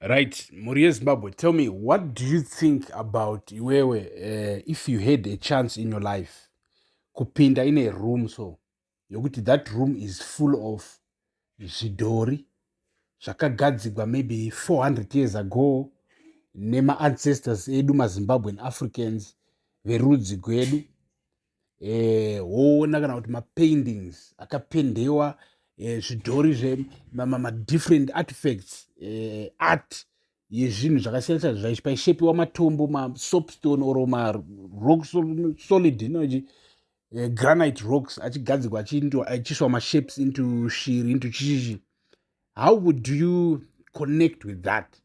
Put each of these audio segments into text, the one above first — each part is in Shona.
Right, Murie Zimbabwe, tell me, what do you think about iwewe if you had a chance in your life kupinda in a room so yokuti that room is full of zvidhori zvakagadzigwa maybe 400 years ago nema-ancestors edu mazimbabwean africans verudzi gwedu, woona kana kuti mapaintings akapendewa, zvidhori madifferent artifacts, art yezvinhu zvakasiyana siyana paishepiwa matombo masoapstone or marock solid granite rocks achigadzirwa achiswa mashapes into shiri into chichichi. How would you connect with that?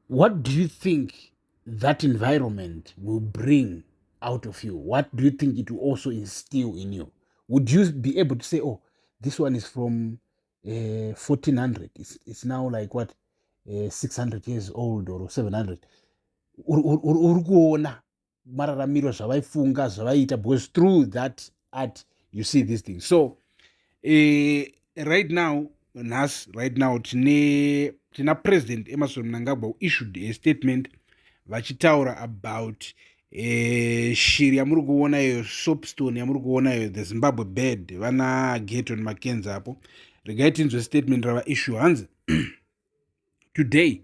What do you think that environment will bring out of you? What do you think it will also instill in you? Would you be able to say, oh, this one is from 1400, it's now like what, 600 years old or 700? Uri kuona mararamiro zvavaifunga zvavaita, because through that art you see these things. So right now tina president Emerson Mnangagwa who issued a statement vachitaura about shiri yamuri kuona iyo, soapstone yamuri kuona iyo, the Zimbabwe bird, vana Gaton Mackenzie apo. Regai tinzwe statement rava issue hanzi today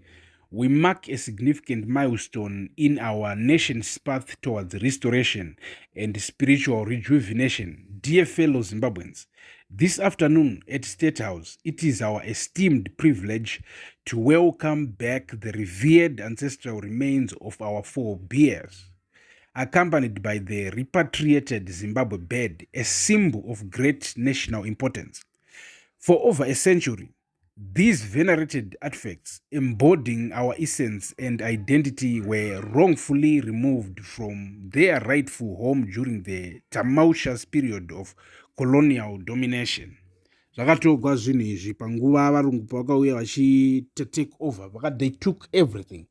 we mark a significant milestone in our nation's path towards restoration and spiritual rejuvenation. Dear fellow Zimbabweans, this afternoon at State House, it is our esteemed privilege to welcome back the revered ancestral remains of our forebears, accompanied by the repatriated Zimbabwe bird, a symbol of great national importance. For over a century, these venerated artifacts embodying our essence and identity were wrongfully removed from their rightful home during the tumultuous period of colonial domination. Zvakatogwa zvinhu izvi panguva varungu pavakauya vachitake over, they took everything,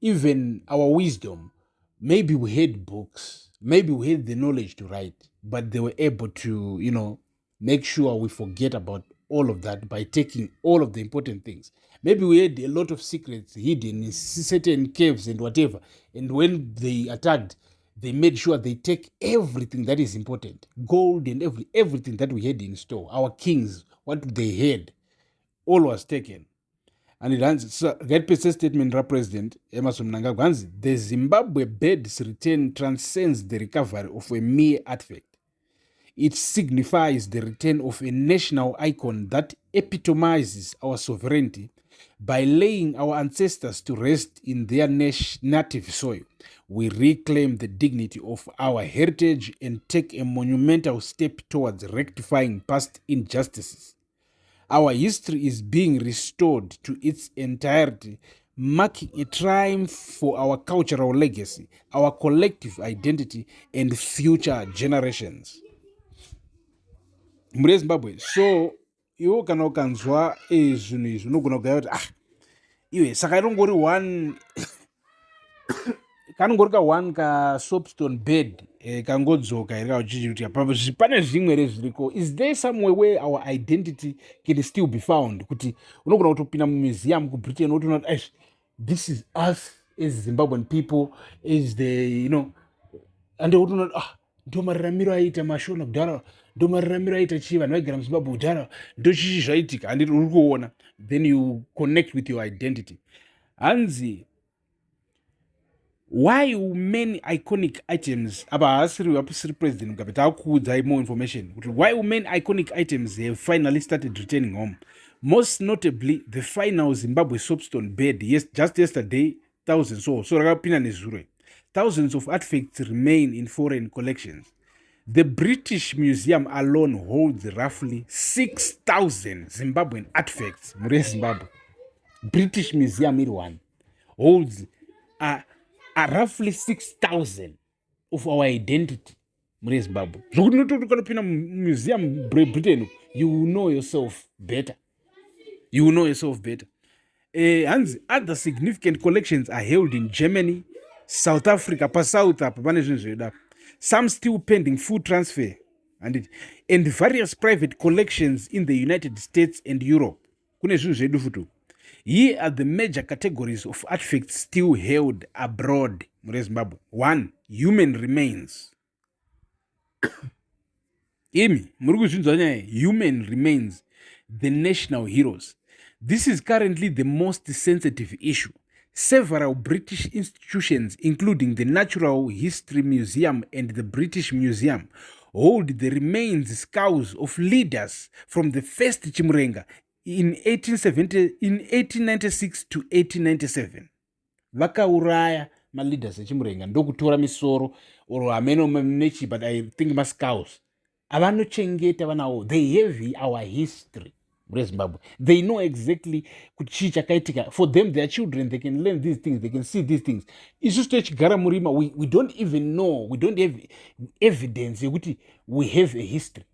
even our wisdom. Maybe we had books, maybe we had the knowledge to write, but they were able to, make sure we forget about all of that by taking all of the important things. Maybe we had a lot of secrets hidden in certain caves and whatever, and when they attacked, they made sure they take everything that is important, gold and everything that we had in store. Our kings, what they had, all was taken. And it runs, so that piece statement represent Emerson Mnangagwa, the Zimbabwe bird's return transcends the recovery of a mere artifact. It signifies the return of a national icon that epitomizes our sovereignty. By laying our ancestors to rest in their native soil, we reclaim the dignity of our heritage and take a monumental step towards rectifying past injustices. Our history is being restored to its entirety, marking a triumph for our cultural legacy, our collective identity, and future generations. Muri Zimbabwe, so iwo kana ukanzwa zvinhu izvi unogona kugaya kuti iwe saka inongori one kanongori ka1 ka-soapstone bed kangodzoka here kauchichi kuti pane zvimwe zviriko. Is there somewhere where our identity can still be found, kuti unogona kutopinda mumuseum kubritain wotoona kuti this is us as Zimbabwean people, is the ande wotoona kuti ndo mararamiro aiita mashona kudhara, ndo mararamiro aiita chii vanhu vaigara muzimbabwe kudhara, ndo chichi zvaitika, handiti uri kuona, then you connect with your identity. Hanzi why many iconic items, apa haasiri president Mugabe, taakuudzai more information kuti why many iconic items have finally started returning home. Most notably the final Zimbabwe soapstone bed. Yes, just yesterday thousands rakapinda nezuro, thousands of artifacts remain in foreign collections. The British Museum alone holds roughly 6,000 Zimbabwean artifacts. Muri Zimbabwe, British Museum iri one holds roughly 6,000 of our identity. Muri Zimbabwe, zvokuti nototi kanopinda museum Britain, you will know yourself better. You will know yourself better. And other significant collections are held in Germany, South Africa, South Africa, some still pending full transfer, and various private collections in the United States and Europe. Kune zvinhu zvedu futu. Here are the major categories of artifacts still held abroad in Zimbabwe. 1. Human remains. Human remains, the national heroes. This is currently the most sensitive issue. Several British institutions, including the Natural History Museum and the British Museum, hold the remains skulls of leaders from the first Chimurenga in 1896 to 1897. Vakauraya maleaders echimurenga ndokutora misoro or ameno mechi, but I think mascows avanochengeta vanawo. They have our history. Zimbabwe, they know exactly kuchi chakaitika. For them, their children, they can learn these things, they can see these things. It's just chigara murima. We don't even know, we don't have evidence. We have a history.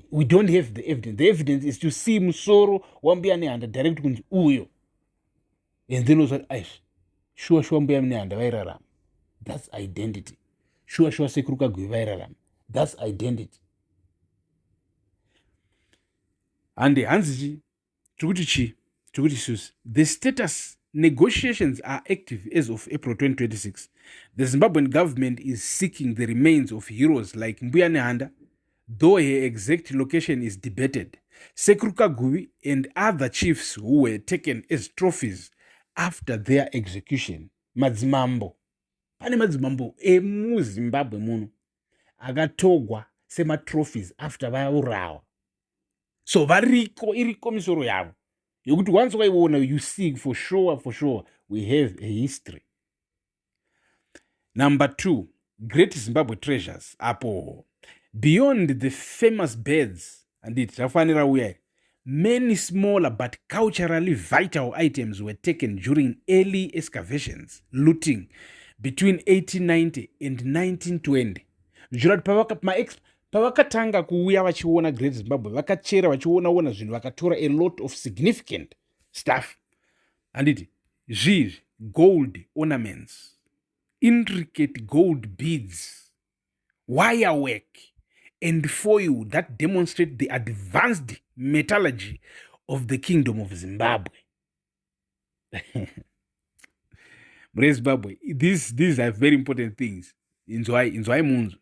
We don't have the evidence. The evidence is to see musoro wambiane and direct kunji uyo, and then was like, sure mbuya mnehanda vairarama. That's identity. Sure sekuru kagwe vairarama. That's identity. And hanzichi tikuti susi, the status negotiations are active as of April 2026. The Zimbabwean government is seeking the remains of heroes like Mbuya Nehanda, though her exact location is debated. Sekuru Kaguvi and other chiefs who were taken as trophies after their execution. Madzimambo, pane madzimambo emuzimbabwe muno akatogwa sematrophies after vaurawa. So iriko misoro yavo yokuti once waiona, you see for sure we have a history. Number 2, Great Zimbabwe treasures. Apo beyond the famous beds, and it rafanira uya, many smaller but culturally vital items were taken during early excavations, looting between 1890 and 1920. Pavakatanga kuuya vachiona Great Zimbabwe, vakachera vachiona zvinhu, vakatora a lot of significant stuff. And gold ornaments, intricate gold beads, wire work, and foil that demonstrate the advanced metallurgy of the Kingdom of Zimbabwe. Zimbabwe, these are very important things. Inzwai munzu.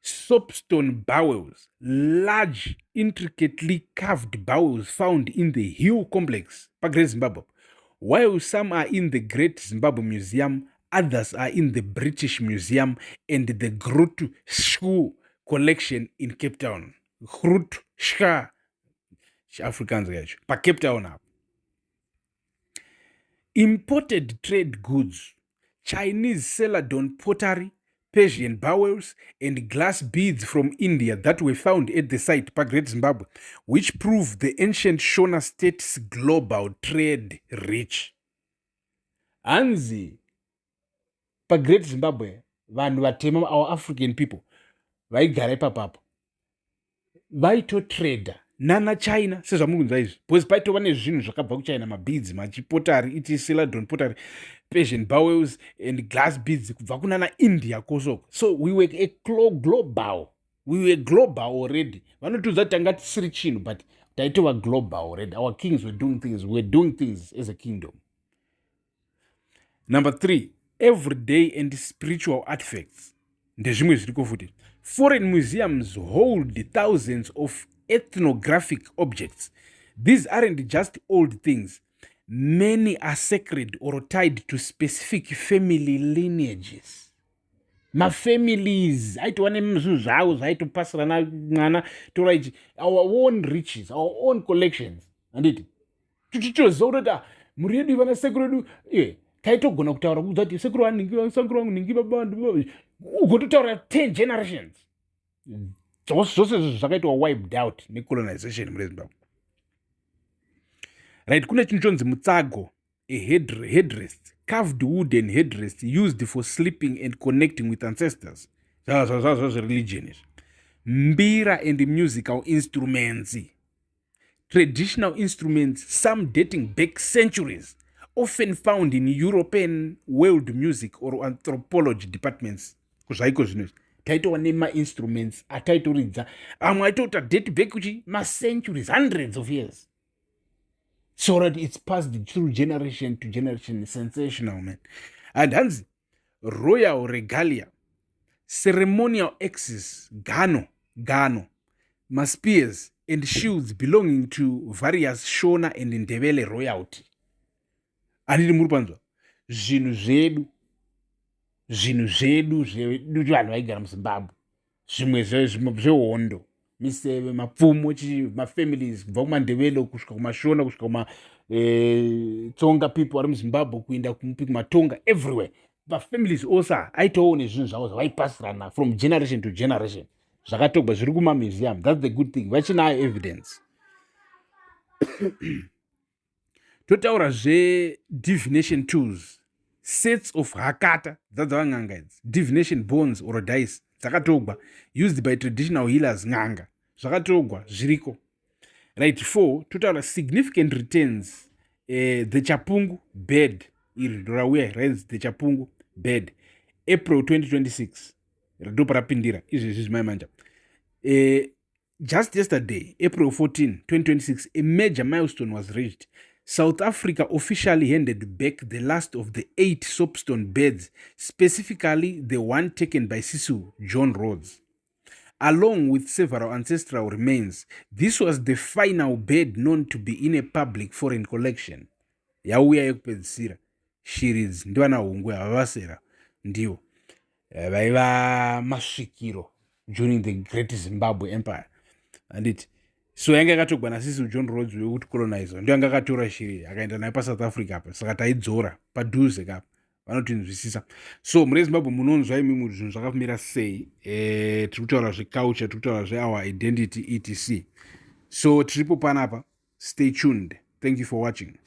Soapstone bowels, large, intricately carved bowels found in the Hill Complex, Great Zimbabwe. While some are in the Great Zimbabwe Museum, others are in the British Museum and the Groot Schuur collection in Cape Town. Groot Schuur, Afrikaans guys, pa Cape Town. Imported trade goods, Chinese celadon pottery, Persian bowels, and glass beads from India that were found at the site, Great Zimbabwe, which prove the ancient Shona state's global trade reach. Anzi, Great Zimbabwe, vanhu vatema, our African people, vaigara ipapapo, vaitotrada nana China sezvamukunzwa izvi, because paitova nezvinhu zvakabva kuchina, mabeads, machipotari, iti celadon pottery, Persian bowels and glass beads kubva kunana India kosoko. So we were a global. We were global already. Vanotudza tanga tisiri chinhu, but taitova global already. Our kings were doing things. We were doing things as a kingdom. Number 3, everyday and spiritual artifacts. Ndezvimwe zviriko futi. Foreign museums hold thousands of ethnographic objects. These aren't just old things. Many are sacred or tied to specific family lineages. Families, our own riches, our own collections. And it taitogona kutaura kuzati sekuru ningi babandu ugototaura 10 generations. Zvose zvakaitwa wiped out necolonization muzimbabwe. Right, kuna chinhu chonzi mutsago, a headrest, carved wooden headrest used for sleeping and connecting with ancestors. That's religion. Mbira and musical instruments. Traditional instruments, some dating back centuries, often found in European world music or anthropology departments. Kuzvaiko zvinhu taitova nema-instruments ataitoridza amwe aitota date back kuchi ma-centuries, hundreds of years. so that it's passed through generation to generation. Sensational, man. And hanzi royal regalia, ceremonial axes, gano, spears and shields belonging to various Shona and Ndebele royalty. Anditi muri panzwa zvinhu zvedu vanhu vaigara muzimbabwe, zvimwe zvehondo, miseve, mapfumo, mafamilies kubva kumandevelo kusvika kumashona kusvika kumatsonga people vari muzimbabwe kuenda kumatonga everywhere. Mafamilies ose aitawo nezvinhu zvavo zvavaipasirana from generation to generation, zvakatogwa zviri kumamuseum. That's the good thing, vachinayo evidence. Totaura divination tools, sets of hakata dzadzavang'anga idzi, divination bones or dice dzakatogwa, used by traditional healers ng'anga, zvakatogwa zviriko. Right. 4 totaura significant returns, the chapungu bed iri ndorauya rainzi the chapungu bed, April 2026 radoparapindira izvezvi zvimaimanja. Just yesterday, April 14, 2026, a major milestone was reached. South Africa officially handed back the last of the 8 soapstone beds, specifically the one taken by Sisu John Rhodes. Along with several ancestral remains, this was the final bed known to be in a public foreign collection. Yauya yekupedzisira, shiridzi ndivana hungwe havasera ndivo vaiva masvikiro during the Great Zimbabwe Empire. Anditi so yanga yakatogwa nasisi John Rhodes wekuti colonizer ndio yanga akatora shiri akaenda nayo paSouth Africa apa, saka taidzora padhuze kapa vanotinzwisisa. So muri Zimbabwe munonzwa imimi zvinhu zvakamira sei, tiri kutaura zveculture, tiri kutaura zveour identity etc. So tiripo panapa, stay tuned. Thank you for watching.